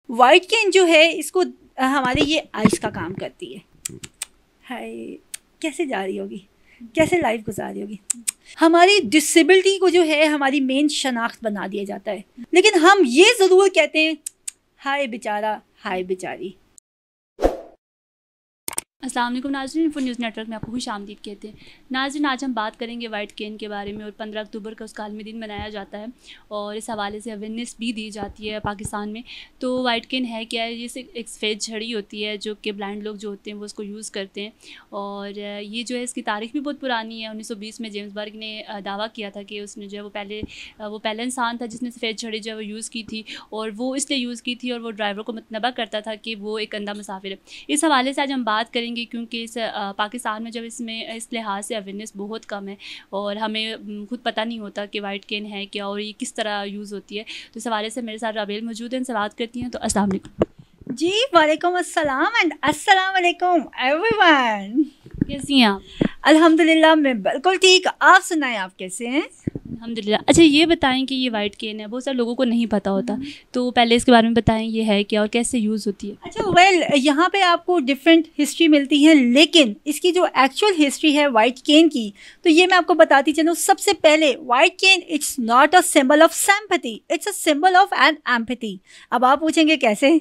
White केन जो है इसको हमारे ये आइस का काम करती है। हाय, कैसे जा रही होगी, कैसे लाइफ गुजार रही होगी। हमारी डिसेबिलिटी को जो है हमारी मेन शनाख्त बना दिया जाता है, लेकिन हम ये ज़रूर कहते हैं हाय बेचारा, हाय बेचारी। अस्सलाम वालेकुम नाज़रीन, इन्फो न्यूज़ नेटवर्क में आपको खुश आमदीद कहते हैं। नाज़रीन, आज हम बात करेंगे वाइट केन के बारे में। और 15 अक्टूबर का उसका आलमी दिन मनाया जाता है और इस हवाले से अवेयरनेस भी दी जाती है पाकिस्तान में। तो वाइट केन है क्या है? ये एक सफ़ेद छड़ी होती है जो कि ब्लाइंड लोग जो होते हैं वो उसको यूज़ करते हैं। और ये जो है इसकी तारीख़ भी बहुत पुरानी है। 1920 में जेम्स बर्ग ने दावा किया था कि उसने जो है वो पहला इंसान था जिसने सफ़ेद छड़ी जो है वो यूज़ की थी। और वो इसलिए यूज़ की थी और वो ड्राइवर को मतनबा करता था कि वो एक अंधा मुसाफिर है। इस हवाले से आज हम बात करेंगे क्योंकि इस पाकिस्तान में जब इस लिहाज से अवेयरनेस बहुत कम है और हमें खुद पता नहीं होता कि वाइट केन है क्या और ये किस तरह यूज़ होती है। तो इस हवाले से मेरे साथ राबेल मौजूद हैं, इनसे बात करती हैं। तो अस्सलाम वालेकुम। जी वालेकुम अस्सलाम एंड अस्सलाम वालेकुम एवरीवन। कैसी हैं आप? अल्हम्दुलिल्लाह मैं बिल्कुल ठीक। आप सुनाएं, आप कैसे हैं? अल्हम्दुलिल्लाह। अच्छा, ये बताएं कि ये वाइट केन है, बहुत सारे लोगों को नहीं पता होता, तो पहले इसके बारे में बताएं ये है क्या और कैसे यूज़ होती है। अच्छा यहाँ पे आपको डिफरेंट हिस्ट्री मिलती है, लेकिन इसकी जो एक्चुअल हिस्ट्री है वाइट केन की, तो ये मैं आपको बताती चलूँ। सबसे पहले white cane it's not a symbol of sympathy, it's a symbol of an empathy. अब आप पूछेंगे कैसे?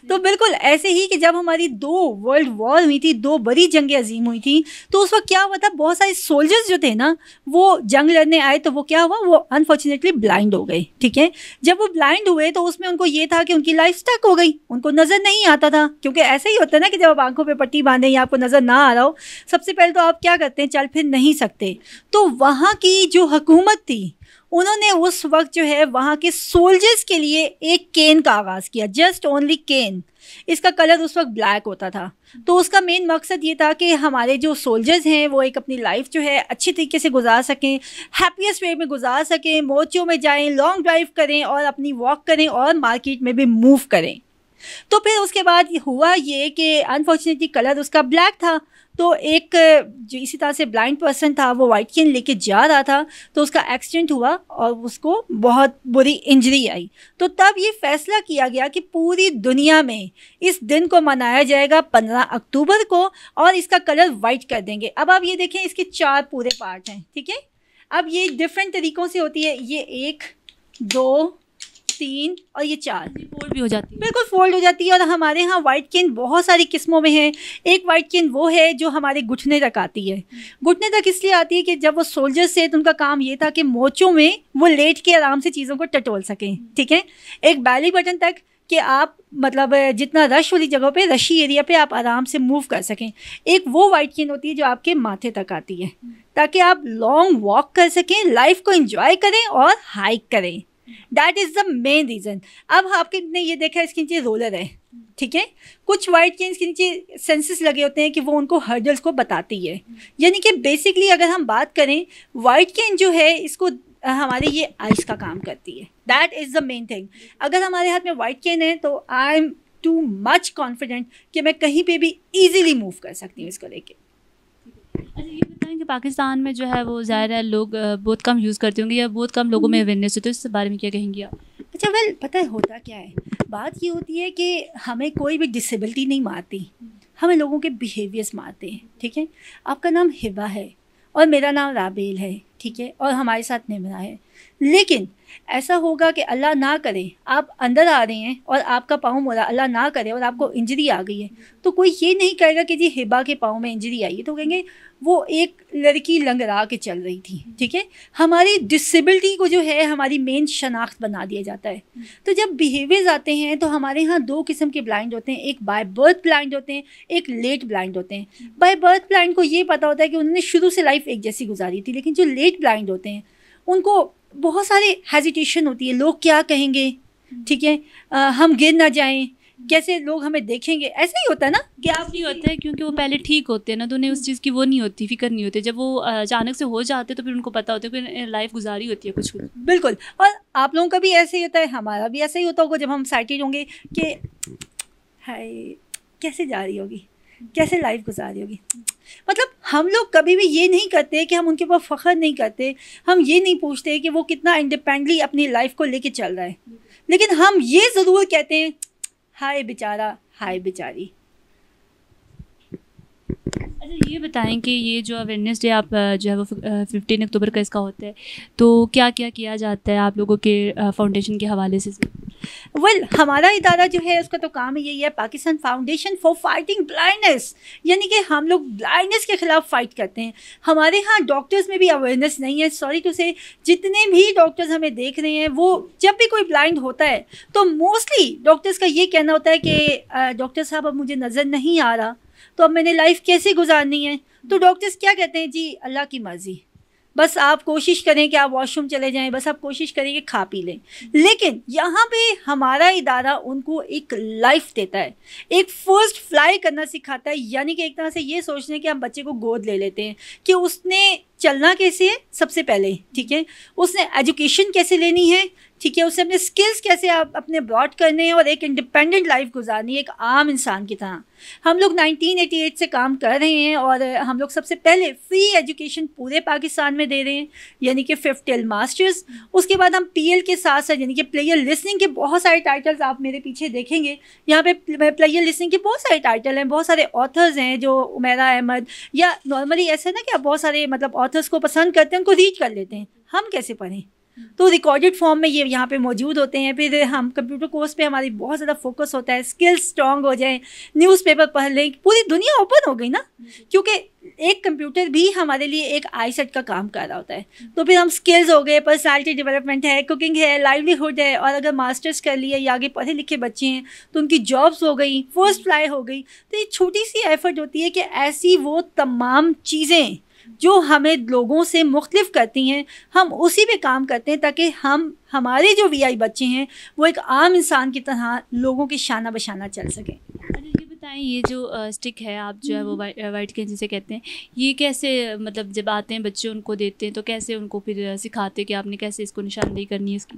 तो बिल्कुल ऐसे ही कि जब हमारी 2 वर्ल्ड वॉर हुई थी, 2 बड़ी जंगें अजीम हुई थी, तो उस वक्त क्या हुआ था, बहुत सारे सोल्जर्स जो थे ना वो जंग लड़ने आए, तो वो क्या हुआ, वो अनफॉर्चुनेटली ब्लाइंड हो गए। ठीक है, जब वो ब्लाइंड हुए तो उसमें उनको ये था कि उनकी लाइफ स्टक हो गई, उनको नज़र नहीं आता था। क्योंकि ऐसे ही होता है ना कि जब आप आंखों पर पट्टी बांधें या आपको नज़र ना आ रहा हो, सबसे पहले तो आप क्या करते हैं, चल फिर नहीं सकते। तो वहाँ की जो हुकूमत थी उन्होंने उस वक्त जो है वहाँ के सोल्जर्स के लिए एक केन का आगाज़ किया, जस्ट ओनली केन। इसका कलर उस वक्त ब्लैक होता था। तो उसका मेन मकसद ये था कि हमारे जो सोल्जर्स हैं वो एक अपनी लाइफ जो है अच्छी तरीके से गुजार सकें, हैप्पीएस्ट वे में गुजार सकें, मोर्चों में जाएं, लॉन्ग ड्राइव करें और अपनी वॉक करें और मार्केट में भी मूव करें। तो फिर उसके बाद हुआ ये कि अनफॉर्चुनेटली कलर उसका ब्लैक था। तो एक जो इसी तरह से ब्लाइंड पर्सन था वो वाइट केन लेके जा रहा था, तो उसका एक्सीडेंट हुआ और उसको बहुत बुरी इंजरी आई। तो तब ये फैसला किया गया कि पूरी दुनिया में इस दिन को मनाया जाएगा 15 अक्टूबर को और इसका कलर वाइट कर देंगे। अब आप ये देखें, इसके 4 पूरे पार्ट हैं। ठीक है, अब ये डिफरेंट तरीक़ों से होती है। ये 1 2 3 और ये 4 फोल्ड भी हो जाती है, बिल्कुल फोल्ड हो जाती है। और हमारे यहाँ वाइट केन बहुत सारी किस्मों में है। एक वाइट केन वो है जो हमारे घुटने तक आती है। घुटने तक इसलिए आती है कि जब वो सोल्जर्स थे तो उनका काम ये था कि मोर्चों में वो लेट के आराम से चीज़ों को टटोल सकें। ठीक है, एक बैली बटन तक कि आप मतलब जितना रश वाली जगह पे, रशी एरिया पे आप आराम से मूव कर सकें। एक वो वाइट केन होती है जो आपके माथे तक आती है ताकि आप लॉन्ग वॉक कर सकें, लाइफ को एंजॉय करें और हाइक करें। That is the main reason. अब आपके ने ये देखा इसके नीचे रोलर है। ठीक है, कुछ वाइट केन्स के नीचे सेंसर्स लगे होते हैं कि वो उनको हर्डल्स को बताती है। यानी कि बेसिकली अगर हम बात करें, वाइट केन जो है इसको हमारे ये आइस का काम करती है। That is the main thing. अगर हमारे हाथ में वाइट केन है तो I am too much confident कि मैं कहीं पे भी ईजीली मूव कर सकती हूँ इसको लेके। अच्छा, ये बताएं कि पाकिस्तान में जो है वो ज़ाहिर है लोग बहुत कम यूज़ करते होंगे या बहुत कम लोगों में अवेयरनेस है, तो इस बारे में क्या कहेंगी आप? अच्छा पता है होता क्या है, बात ये होती है कि हमें कोई भी डिसेबिलिटी नहीं मारती, हमें लोगों के बिहेवियर्स मारते हैं। ठीक है, आपका नाम हिबा है और मेरा नाम राबेल है। ठीक है, और हमारे साथ निमरा है। लेकिन ऐसा होगा कि अल्लाह ना करे आप अंदर आ रहे हैं और आपका पाँव मुड़ा, अल्लाह ना करे और आपको इंजरी आ गई है, तो कोई ये नहीं कहेगा कि जी हिबा के पाँव में इंजरी आई है, तो कहेंगे वो एक लड़की लंगड़ा के चल रही थी। ठीक है, हमारी डिसेबिलिटी को जो है हमारी मेन शनाख्त बना दिया जाता है। तो जब बिहेवियर्स आते हैं तो हमारे यहाँ 2 किस्म के ब्लाइंड होते हैं, एक बाय बर्थ ब्लाइंड होते हैं, एक लेट ब्लाइंड होते हैं। बाय बर्थ ब्लाइंड को ये पता होता है कि उन्होंने शुरू से लाइफ एक जैसी गुजारी थी, लेकिन जो लेट ब्लाइंड होते हैं उनको बहुत सारे हेजिटेशन होती है, लोग क्या कहेंगे। ठीक है, हम गिर ना जाएं, कैसे लोग हमें देखेंगे, ऐसा ही होता है ना कि आप नहीं होते हैं क्योंकि वो पहले ठीक होते हैं ना, तो उन्हें उस चीज़ की वो नहीं होती, फिक्र नहीं होती। जब वो अचानक से हो जाते तो फिर उनको पता होता है कि लाइफ गुजारी होती है कुछ। बिल्कुल, और आप लोगों का भी ऐसे ही होता है, हमारा भी ऐसा ही होता होगा जब हम एक्साइटेड होंगे कि हाय कैसे जा रही होगी, कैसे लाइफ गुजार रही होगी। मतलब हम लोग कभी भी ये नहीं करते कि हम उनके ऊपर फ़ख्र नहीं करते, हम ये नहीं पूछते कि वो कितना इंडिपेंडेंटली अपनी लाइफ को लेके चल रहा है, लेकिन हम ये ज़रूर कहते हैं हाय बेचारा, हाय बेचारी। अच्छा ये बताएं कि ये जो अवेयरनेस डे आप जो है वो 15 अक्टूबर का इसका होता है, तो क्या क्या किया जाता है आप लोगों के फाउंडेशन के हवाले से? हमारा इदारा जो है उसका तो काम ही यही है, Pakistan foundation for fighting blindness, यानी कि हम लोग ब्लाइंडनेस के खिलाफ फाइट करते हैं। हमारे यहाँ डॉक्टर्स में भी अवेयरनेस नहीं है, सॉरी टू से, जितने भी डॉक्टर्स हमें देख रहे हैं वो जब भी कोई ब्लाइंड होता है तो मोस्टली डॉक्टर्स का ये कहना होता है कि डॉक्टर साहब अब मुझे नज़र नहीं आ रहा, तो अब मैंने लाइफ कैसे गुजारनी है। तो डॉक्टर्स क्या कहते हैं, जी अल्लाह की मर्ज़ी, बस आप कोशिश करें कि आप वॉशरूम चले जाएं, बस आप कोशिश करें कि खा पी लें। लेकिन यहाँ पे हमारा इदारा उनको एक लाइफ देता है, एक फर्स्ट फ्लाई करना सिखाता है, यानी कि एक तरह से ये सोचते हैं कि हम बच्चे को गोद ले लेते हैं कि उसने चलना कैसे है सबसे पहले, ठीक है, उसने एजुकेशन कैसे लेनी है, ठीक है, उसे अपने स्किल्स कैसे आप अपने ब्रॉड करने हैं और एक इंडिपेंडेंट लाइफ गुजारनी है एक आम इंसान की तरह। हम लोग 1988 से काम कर रहे हैं और हम लोग सबसे पहले फ्री एजुकेशन पूरे पाकिस्तान में दे रहे हैं, यानी कि 5th till मास्टर्स। उसके बाद हम PL के साथ साथ यानी कि प्लेयर लिसनिंग के बहुत सारे टाइटल्स आप मेरे पीछे देखेंगे, यहाँ पे प्लेयर लिसनिंग के बहुत सारे टाइटल हैं, बहुत सारे ऑथर्स हैं जो उमेरा अहमद या नॉर्मली ऐसे ना कि आप बहुत सारे मतलब ऑथर्स को पसंद करते हैं, उनको रीड कर लेते हैं, हम कैसे पढ़ें, तो रिकॉर्डेड फॉर्म में ये यहाँ पे मौजूद होते हैं। फिर हम कंप्यूटर कोर्स पे हमारी बहुत ज़्यादा फोकस होता है, स्किल्स स्ट्रॉन्ग हो जाए, न्यूज़पेपर पढ़ लें, पूरी दुनिया ओपन हो गई ना, क्योंकि एक कंप्यूटर भी हमारे लिए एक आईसेट का काम कर रहा होता है। तो फिर हम स्किल्स हो गए, पर्सनालिटी डेवलपमेंट है, कुकिंग है, लाइवलीहुड है, और अगर मास्टर्स कर लिया या आगे पढ़े लिखे बच्चे हैं तो उनकी जॉब्स हो गई, फर्स्ट फ्लाई हो गई। तो ये छोटी सी एफर्ट होती है कि ऐसी वो तमाम चीज़ें जो हमें लोगों से मुख्तलिफ करती हैं, हम उसी पे काम करते हैं ताकि हम हमारे जो VI बच्चे हैं वो एक आम इंसान की तरह लोगों के शाना बशाना चल सकें। ये बताएं, ये जो स्टिक है आप जो है वो वाइट कैन जिसे कहते हैं, ये कैसे मतलब जब आते हैं बच्चे उनको देते हैं तो कैसे उनको फिर सिखाते हैं कि आपने कैसे इसको निशानदेही करनी है इसकी?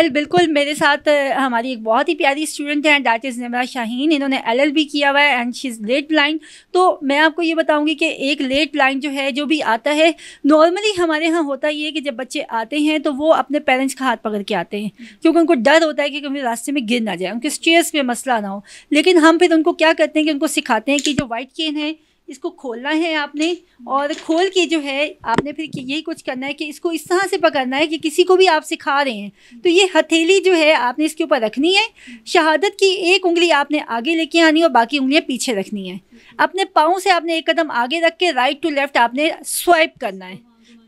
बिल्कुल, मेरे साथ हमारी एक बहुत ही प्यारी स्टूडेंट है, दैट इज़ निमरा शाहीन। इन्होंने LLB किया हुआ है and she is late blind. तो मैं आपको ये बताऊंगी कि एक लेट ब्लाइंड जो है, जो भी आता है, नॉर्मली हमारे यहाँ होता ये है कि जब बच्चे आते हैं तो वो अपने पेरेंट्स का हाथ पकड़ के आते हैं, क्योंकि उनको डर होता है कि कभी रास्ते में गिर ना जाए, उनके स्ट्रेस में मसला ना हो। लेकिन हम फिर उनको क्या करते हैं कि उनको सिखाते हैं कि जो वाइट केन है इसको खोलना है आपने, और खोल के जो है आपने फिर यही कुछ करना है कि इसको इस तरह से पकड़ना है कि किसी को भी आप सिखा रहे हैं तो ये हथेली जो है आपने इसके ऊपर रखनी है, शहादत की एक उंगली आपने आगे लेके आनी और बाकी उंगलियां पीछे रखनी है। अपने पाँव से आपने एक कदम आगे रख के राइट टू लेफ्ट आपने स्वाइप करना है,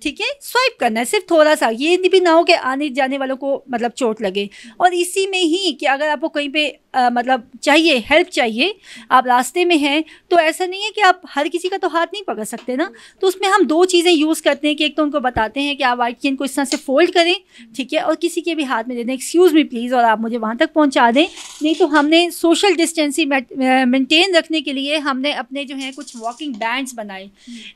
ठीक है, स्वाइप करना है सिर्फ थोड़ा सा, ये भी ना हो कि आने जाने वालों को मतलब चोट लगे। और इसी में ही कि अगर आपको कहीं पे मतलब चाहिए, हेल्प चाहिए, आप रास्ते में हैं, तो ऐसा नहीं है कि आप हर किसी का तो हाथ नहीं पकड़ सकते ना, तो उसमें हम दो चीज़ें यूज़ करते हैं कि एक तो उनको बताते हैं कि आप वाइट केन को इस तरह से फोल्ड करें, ठीक है, और किसी के भी हाथ में दे दें, एक्सक्यूज़ मी प्लीज़, और आप मुझे वहाँ तक पहुँचा दें। नहीं तो हमने सोशल डिस्टेंसिंग मेंटेन रखने के लिए हमने अपने जो हैं कुछ वॉकिंग बैंड्स बनाए।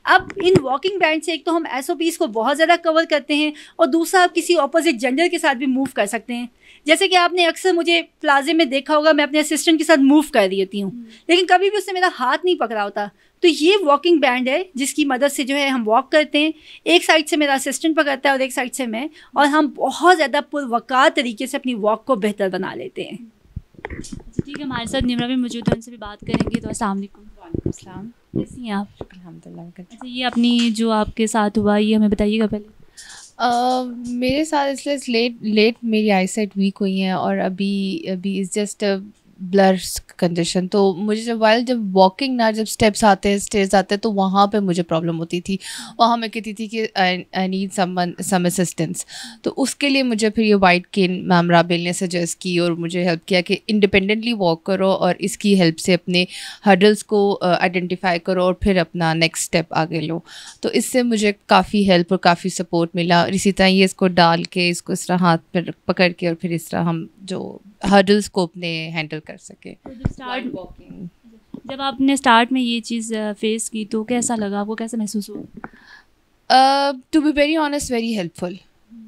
अब इन वॉकिंग बैंड से एक तो हम SOPs को बहुत ज़्यादा कवर करते हैं, और दूसरा आप किसी ऑपोजिट जेंडर के साथ भी मूव कर सकते हैं। जैसे कि आपने अक्सर मुझे प्लाजे में देखा होगा, मैं अपने असिस्टेंट के साथ मूव कर रही होती हूँ, लेकिन कभी भी उसने मेरा हाथ नहीं पकड़ा होता। तो ये वॉकिंग बैंड है जिसकी मदद से जो है हम वॉक करते हैं, एक साइड से मेरा असिस्टेंट पकड़ता है और एक साइड से मैं, और हम बहुत ज़्यादा पुरवकार तरीके से अपनी वॉक को बेहतर बना लेते हैं। ठीक है, हमारे साथ निमरा भी मौजूद है, उनसे भी बात करेंगे। तो अस्सलाम वालेकुम। वालेकुम अस्सलाम। कैसी हैं आप? अल्हम्दुलिल्लाह। अच्छा, ये अपनी जो आपके साथ हुआ ये हमें बताइएगा पहले। मेरे साथ इसलिए लेट मेरी आईसाइट वीक हुई है, और अभी इज़ जस्ट ब्लर कंडीशन। तो मुझे जब वॉकिंग ना, जब स्टेप्स आते हैं, स्टेज आते हैं, तो वहाँ पे मुझे प्रॉब्लम होती थी। वहाँ मैं कहती थी कि आई नीड सम असिस्टेंस। तो उसके लिए मुझे फिर ये वाइट केन मैम राबेल ने सजेस्ट की और मुझे हेल्प किया कि इंडिपेंडेंटली वॉक करो और इसकी हेल्प से अपने हर्डल्स को आइडेंटिफाई करो और फिर अपना नेक्स्ट स्टेप आगे लो। तो इससे मुझे काफ़ी हेल्प और काफ़ी सपोर्ट मिला। और इसी तरह ये इसको डाल के, इसको इस तरह हाथ पर पकड़ के, और फिर इस तरह हम जो हर्डल्स को अपने हैंडल कर सके। जब आपने स्टार्ट में ये चीज़ फेस की तो कैसा लगा आपको, कैसा महसूस हुआ? To be very honest, very helpful.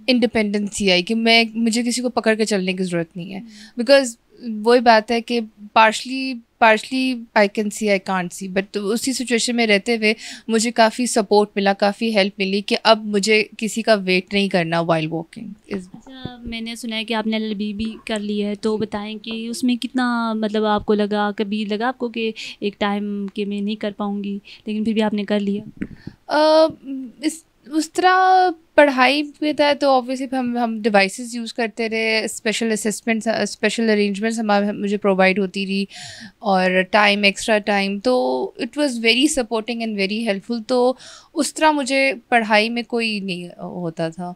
Independency I कि मुझे किसी को पकड़ के चलने की ज़रूरत नहीं है, बिकॉज वही बात है कि partially partially I can see I can't see, but उसी सिचुएशन में रहते हुए मुझे काफ़ी सपोर्ट मिला, काफ़ी हेल्प मिली कि अब मुझे किसी का वेट नहीं करना वाइल वॉकिंग। अच्छा, मैंने सुना है कि आपने एलएलबी भी कर ली है, तो बताएं कि उसमें कितना मतलब आपको लगा, कभी लगा आपको कि एक टाइम कि मैं नहीं कर पाऊँगी, लेकिन फिर भी आपने कर लिया? इस उस तरह पढ़ाई में था तो ऑब्वियसली हम डिवाइसेस यूज़ करते रहे, स्पेशल असेसमेंट्स, स्पेशल अरेंजमेंट्स हमारे मुझे प्रोवाइड होती रही, और टाइम, एक्स्ट्रा टाइम, तो it was very supporting and very helpful. तो उस तरह मुझे पढ़ाई में कोई नहीं होता था,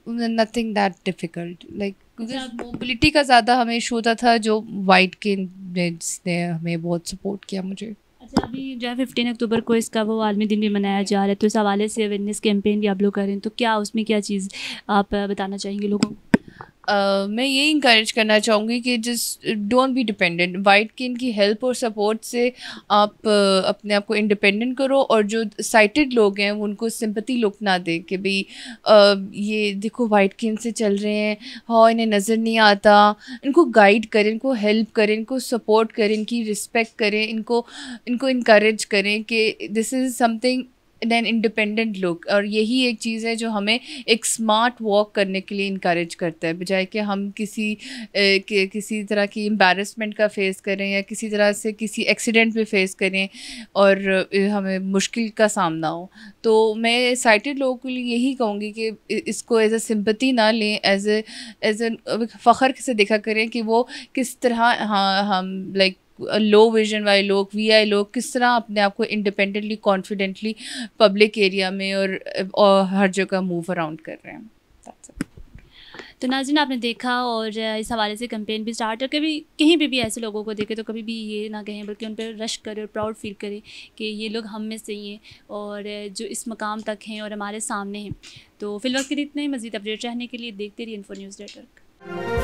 nothing that difficult, like mobility का ज़्यादा हमें इशू होता था, जो वाइट के ने हमें बहुत सपोर्ट किया मुझे। अच्छा, अभी जो है 15 अक्टूबर को इसका वो आलमी दिन भी मनाया जा रहा है, तो इस हवाले से अवेयरनेस कैंपेन भी आप लोग करें, तो क्या उसमें क्या चीज़ आप बताना चाहेंगे लोगों को? मैं यही इंकरेज करना चाहूँगी कि just don't be dependent. White cane की हेल्प और सपोर्ट से आप अपने आप को इंडिपेंडेंट करो, और जो साइटेड लोग हैं उनको सिंपैथी लुक ना दे कि भाई ये देखो वाइट केन से चल रहे हैं, हाँ इन्हें नज़र नहीं आता। इनको गाइड करें, इनको हेल्प करें, इनको सपोर्ट करें, इनकी रिस्पेक्ट करें, इनको इनकरेज करें कि this is something then independent look. और यही एक चीज़ है जो हमें एक स्मार्ट वॉक करने के लिए इनकरेज करता है, बजाय कि हम किसी तरह की एम्बैरसमेंट का फेस करें या किसी तरह से किसी एक्सीडेंट में फेस करें और हमें मुश्किल का सामना हो। तो मैं साइटेड लोगों के लिए यही कहूँगी कि इसको एज ए सिंपैथी ना लें, एज ए फ़ख्र से देखा करें कि वो किस तरह, हाँ हम लाइक लो विजन वाले लोग, वीआई लोग किस तरह अपने आप को इंडिपेंडेंटली, कॉन्फिडेंटली पब्लिक एरिया में और हर जगह मूव अराउंड कर रहे हैं। तो नाज़रीन, आपने देखा, और इस हवाले से कैंपेन भी स्टार्ट है। कभी कहीं पे भी ऐसे लोगों को देखें तो कभी भी ये ना कहें, बल्कि उन पर रश करें और प्राउड फील करें कि ये लोग हम में से ही हैं और जो इस मकाम तक हैं और हमारे सामने हैं। तो फिलहाल के लिए इतना ही। मज़ीद अपडेट रहने के लिए देखते रहिए इन्फो न्यूज़ नेटवर्क।